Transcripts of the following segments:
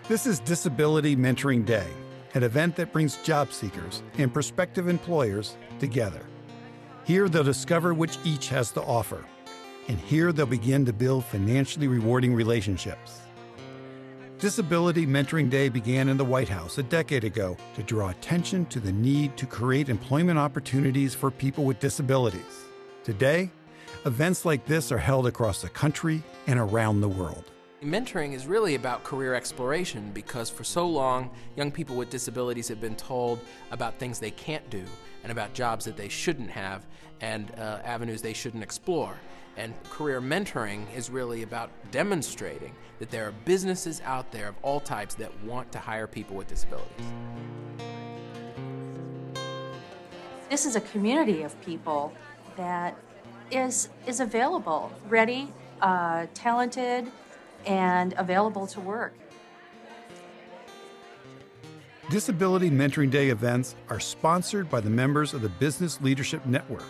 This is Disability Mentoring Day, an event that brings job seekers and prospective employers together. Here they'll discover which each has to offer, and here they'll begin to build financially rewarding relationships. Disability Mentoring Day began in the White House a decade ago to draw attention to the need to create employment opportunities for people with disabilities. Today, events like this are held across the country and around the world. Mentoring is really about career exploration because for so long, young people with disabilities have been told about things they can't do and about jobs that they shouldn't have and avenues they shouldn't explore. And career mentoring is really about demonstrating that there are businesses out there of all types that want to hire people with disabilities. This is a community of people that is available, ready, talented, and available to work. Disability Mentoring Day events are sponsored by the members of the Business Leadership Network.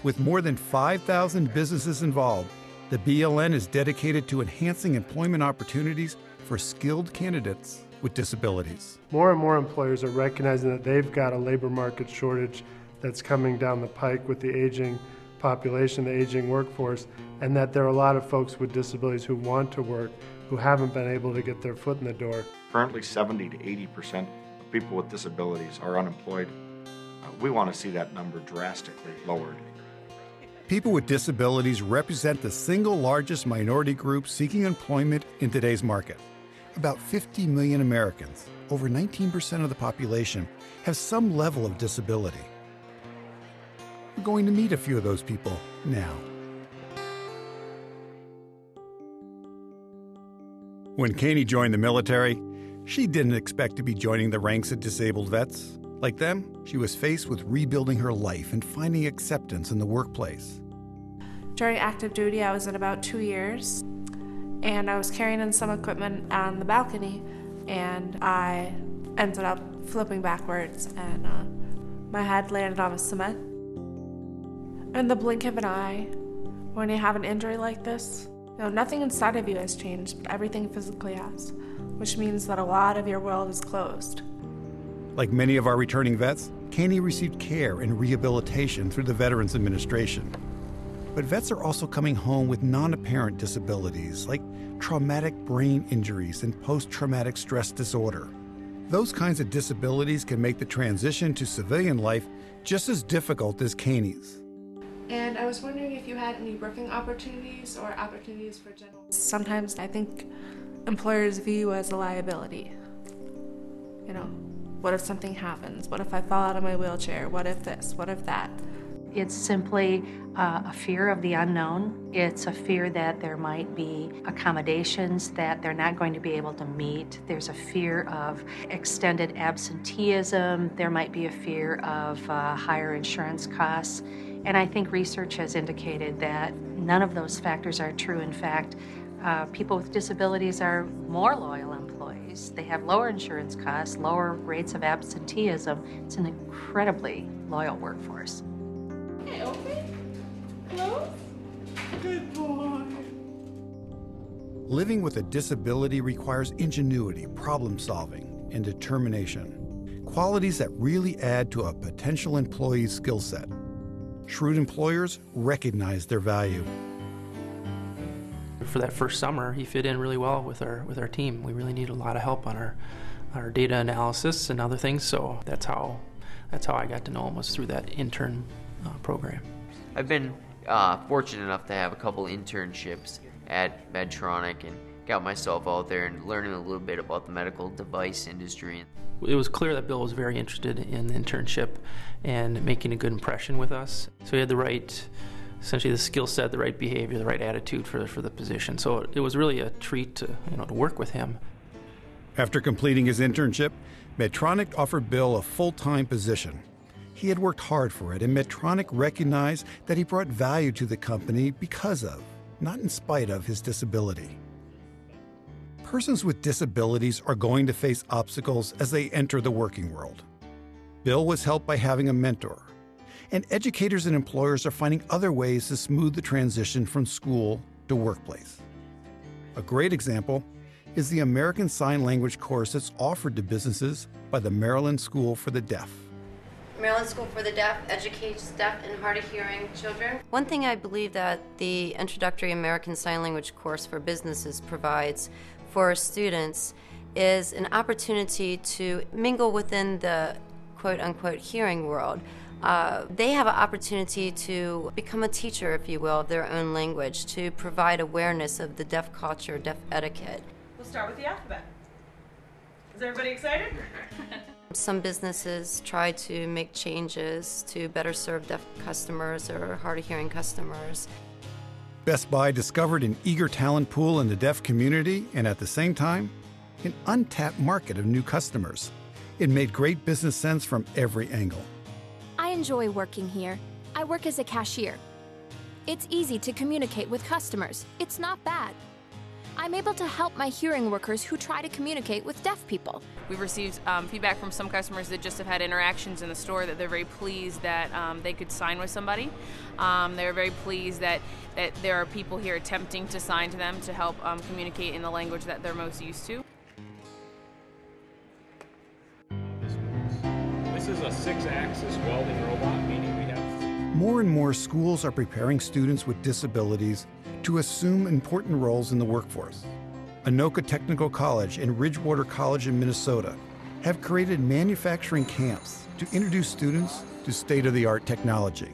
With more than 5,000 businesses involved, the BLN is dedicated to enhancing employment opportunities for skilled candidates with disabilities. More and more employers are recognizing that they've got a labor market shortage that's coming down the pike with the aging population, the aging workforce, and that there are a lot of folks with disabilities who want to work, who haven't been able to get their foot in the door. Currently, 70 to 80% of people with disabilities are unemployed. We want to see that number drastically lowered. People with disabilities represent the single largest minority group seeking employment in today's market. About 50 million Americans, over 19% of the population, have some level of disability. We're going to meet a few of those people now. When Kanie joined the military, she didn't expect to be joining the ranks of disabled vets. Like them, she was faced with rebuilding her life and finding acceptance in the workplace. During active duty, I was in about 2 years, and I was carrying in some equipment on the balcony, and I ended up flipping backwards, and my head landed on the cement. In the blink of an eye, when you have an injury like this, nothing inside of you has changed, but everything physically has, which means that a lot of your world is closed. Like many of our returning vets, Kanie received care and rehabilitation through the Veterans Administration. But vets are also coming home with non-apparent disabilities like traumatic brain injuries and post-traumatic stress disorder. Those kinds of disabilities can make the transition to civilian life just as difficult as Kanie's. And I was wondering if you had any working opportunities or opportunities for general. Sometimes I think employers view you as a liability. What if something happens? What if I fall out of my wheelchair? What if this? What if that? It's simply a fear of the unknown. It's a fear that there might be accommodations that they're not going to be able to meet. There's a fear of extended absenteeism. There might be a fear of higher insurance costs. And I think research has indicated that none of those factors are true. In fact, people with disabilities are more loyal employees. They have lower insurance costs, lower rates of absenteeism. It's an incredibly loyal workforce. Okay, open, close. Good boy. Living with a disability requires ingenuity, problem solving, and determination. Qualities that really add to a potential employee's skill set. Shrewd employers recognize their value. For that first summer, he fit in really well with our team. We really needed a lot of help on our data analysis and other things, so that's how I got to know him, was through that intern program. I've been fortunate enough to have a couple internships at Medtronic and got myself out there and learning a little bit about the medical device industry. It was clear that Bill was very interested in the internship and making a good impression with us. So he had essentially the skill set, the right behavior, the right attitude for the position. So it was really a treat to work with him. After completing his internship, Medtronic offered Bill a full-time position. He had worked hard for it, and Medtronic recognized that he brought value to the company because of, not in spite of, his disability. Persons with disabilities are going to face obstacles as they enter the working world. Bill was helped by having a mentor, and educators and employers are finding other ways to smooth the transition from school to workplace. A great example is the American Sign Language course that's offered to businesses by the Maryland School for the Deaf. Maryland School for the Deaf educates deaf and hard of hearing children. One thing I believe that the Introductory American Sign Language course for businesses provides for students is an opportunity to mingle within the quote-unquote hearing world. They have an opportunity to become a teacher, if you will, of their own language, to provide awareness of the deaf culture, deaf etiquette. We'll start with the alphabet. Is everybody excited? Some businesses try to make changes to better serve deaf customers or hard of hearing customers. Best Buy discovered an eager talent pool in the deaf community and at the same time, an untapped market of new customers. It made great business sense from every angle. I enjoy working here. I work as a cashier. It's easy to communicate with customers. It's not bad. I'm able to help my hearing workers who try to communicate with deaf people. We've received feedback from some customers that just have had interactions in the store that they're very pleased that they could sign with somebody. They're very pleased that there are people here attempting to sign to them to help communicate in the language that they're most used to. This is a 6-axis welding robot, meaning we have... More and more schools are preparing students with disabilities to assume important roles in the workforce. Anoka Technical College and Ridgewater College in Minnesota have created manufacturing camps to introduce students to state-of-the-art technology.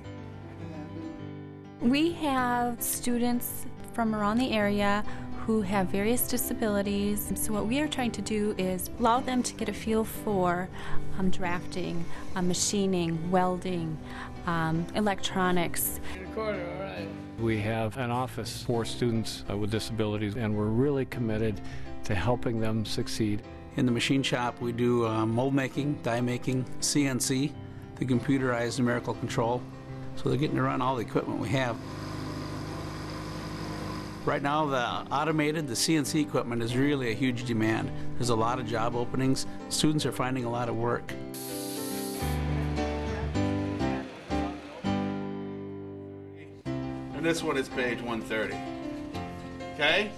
We have students from around the area who have various disabilities. So what we are trying to do is allow them to get a feel for drafting, machining, welding, electronics. We have an office for students with disabilities, and we're really committed to helping them succeed. In the machine shop, we do mold making, die making, CNC, the computerized numerical control. So they're getting to run all the equipment we have. Right now, the automated, the CNC equipment is really a huge demand. There's a lot of job openings. Students are finding a lot of work. And this one is page 130. Okay?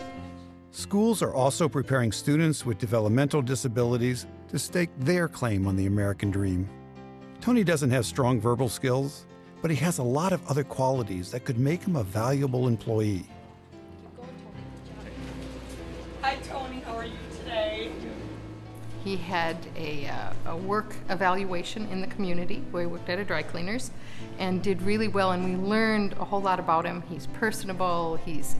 Schools are also preparing students with developmental disabilities to stake their claim on the American dream. Tony doesn't have strong verbal skills, but he has a lot of other qualities that could make him a valuable employee. Hi, Tony. How are you today? He had a work evaluation in the community where he worked at a dry cleaners and did really well, and we learned a whole lot about him. He's personable, he's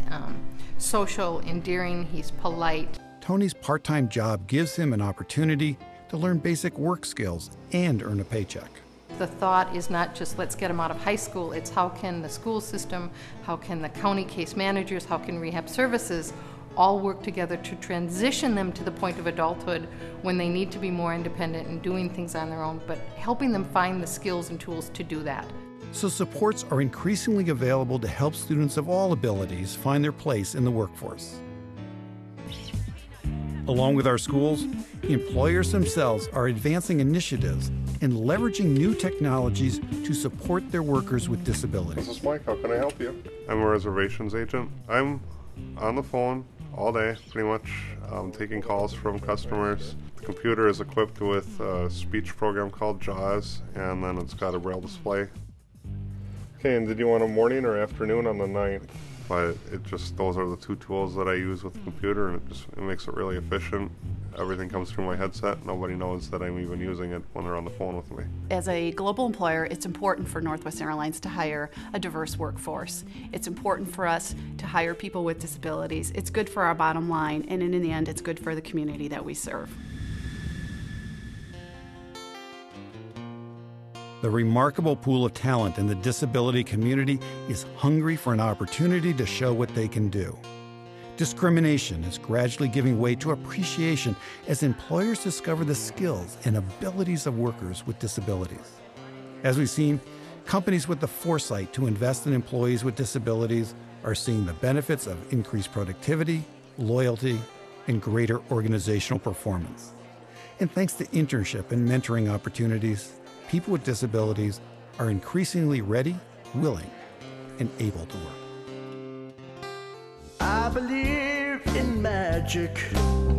social, endearing, he's polite. Tony's part-time job gives him an opportunity to learn basic work skills and earn a paycheck. The thought is not just let's get them out of high school, it's how can the school system, how can the county case managers, how can rehab services all work together to transition them to the point of adulthood when they need to be more independent and doing things on their own, but helping them find the skills and tools to do that. So supports are increasingly available to help students of all abilities find their place in the workforce. Along with our schools, employers themselves are advancing initiatives and leveraging new technologies to support their workers with disabilities. This is Mike. How can I help you? I'm a reservations agent. I'm on the phone all day, pretty much, taking calls from customers. The computer is equipped with a speech program called JAWS, and then it's got a braille display. Okay, and did you want a morning or afternoon on the 9th? But those are the two tools that I use with the computer, and it makes it really efficient. Everything comes through my headset. Nobody knows that I'm even using it when they're on the phone with me. As a global employer, it's important for Northwest Airlines to hire a diverse workforce. It's important for us to hire people with disabilities. It's good for our bottom line, and in the end, it's good for the community that we serve. The remarkable pool of talent in the disability community is hungry for an opportunity to show what they can do. Discrimination is gradually giving way to appreciation as employers discover the skills and abilities of workers with disabilities. As we've seen, companies with the foresight to invest in employees with disabilities are seeing the benefits of increased productivity, loyalty, and greater organizational performance. And thanks to internship and mentoring opportunities, people with disabilities are increasingly ready, willing, and able to work. I believe in magic.